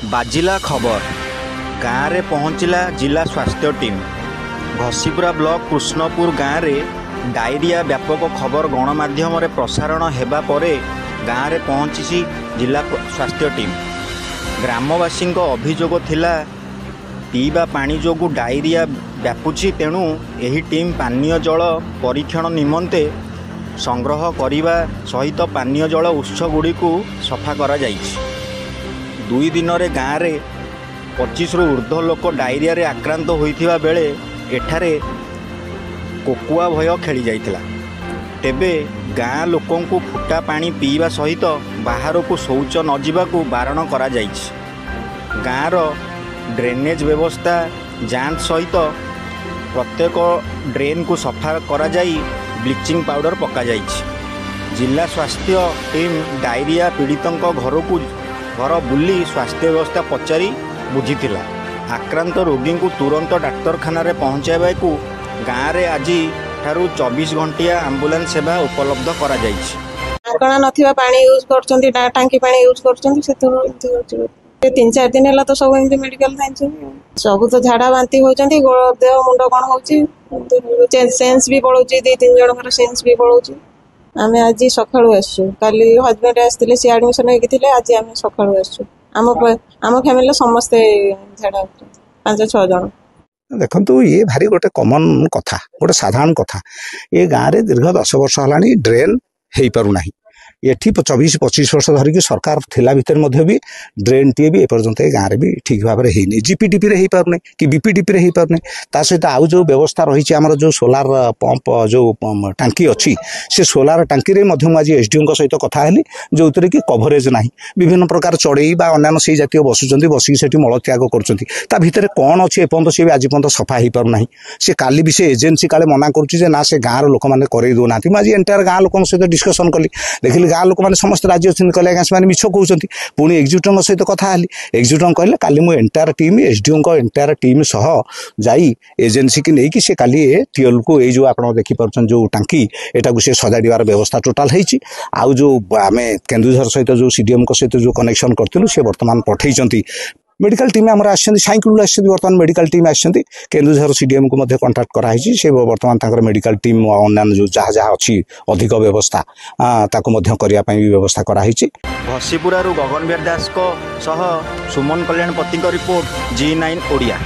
बाजिला खबर गाँव में पहुँचला जिला स्वास्थ्य टीम। घसीपुरा ब्लॉक कृष्णपुर गाँव में डायरिया व्यापक खबर गणमाध्यम प्रसारण हेबा परे गाँव में पहुँची जिला स्वास्थ्य टीम। ग्रामवासी अभियोग थिला पीवा पानी जोगु डायरिया व्यापुची, तेणु एही टीम पानीय जल परीक्षण निमंते संग्रह करने सहित पानीय जल उत्स गुड़ी को सफा करा जाइछि। 2 दिन में गाँव में 25 रु ऊर्ध्व लोक डायरिया रे आक्रांत होइथिबा बेले एठारे कोकुआ भय खेली जाइथिला। तेबे गाँ लोकों को फुटा पानी पीवा सहित बाहर को शौच न जावाकू बारण करा जाइछि। गाँर ड्रेनेज व्यवस्था जांच सहित प्रत्येक ड्रेन को सफा करा जाई ब्लीचिंग पाउडर पका जाइछि। जिला स्वास्थ्य टीम डायरिया पीड़ितों घर को घर बुली स्वास्थ्य व्यवस्था पचारि बुझीथिला। आक्रांत रोगी को तुरंत डाक्तरखाना रे पहुँचाइबा को गाँव में आज 24 घंटिया आंबुलांस सेवा उपलब्ध करा जाइछि। आकड़ा नथिबा पानी यूज करछंती, टांकी पानी यूज करछंती, से 3-4 दिन है तो सब एमती मेडिकल सब तो झाड़ा बांती होती, देह मुंड कौन हो सेन्स भी पड़ोची, 2-3 जन सेन्स भी पड़ोची। आम आज सका आसु, काली हजबैंड आसते सी आडमिशन होते, आज आम सका आसु। आम फैमिली समस्ते झाड़ा 5-6 जन। देखु ये भारी गोटे कॉमन कथा, गोटे साधारण कथा। ये गाँव में दीर्घ 10 वर्ष है ड्रेन हो पारना। ये 24-25 वर्ष धरिक सरकार थिला भितर भी ड्रेन टी भी एपर्यंत गाँव में ठीक भाव में होनी। जीपीडीपी रे हो पारने कि बीपीडीपी रे हो पारने। ता सहित आउ जो व्यवस्था रही आमर जो सोलार पंप जो टांकी अच्छी, से सोलार टांकी रे आज एसडीओ सहित कथा हेली, जो कि कभरेज ना विभिन्न प्रकार चढ़ई अन्य से जातीय बसुँच बसिक मलत्याग कर कौन अच्छी एपर्यंत सी आज पर्यटन सफा हो पारना। सी काली भी से एजेन्सी काले मना करा से गाँव लोक मैंने कर दौना। आज एंटायर गाँव लोक सहित डिस्कसन कली, देखिए गाँव लोक मैंने समस्त राज्य अच्छे कहले आज्ञा से मिछ कहते। पुणी एक्जिक्यूटिव सहित कथा हेली, एक्जिक्यूटिव कहले काली मु entire team SDO entire team सह जाई एजेन्सी की लेकिन से काली टीएल को ये जो आप देखिपुर जो टांकी एटा से सजाड़ार व्यवस्था टोटाल होती। आउ जो आम केन्दुझर सहित जो सीडीएम सहित जो कनेक्शन करूँ सी बर्तमान पठई मेडिकल टीम आम साइकिल बर्तमान मेडिकल टीम आसछंती। केन्दुझर सीडीएम को कंटाक्ट कराई, से बर्तमान तांकर मेडिकल टीम अन्य जो जहाँ जहाँ अच्छी अधिक व्यवस्था ताको मध्य करिया पई व्यवस्था कराई। घसीपुरा गगनवीर दास को सह सुमन कल्याणपति रिपोर्ट G9 ओडिया।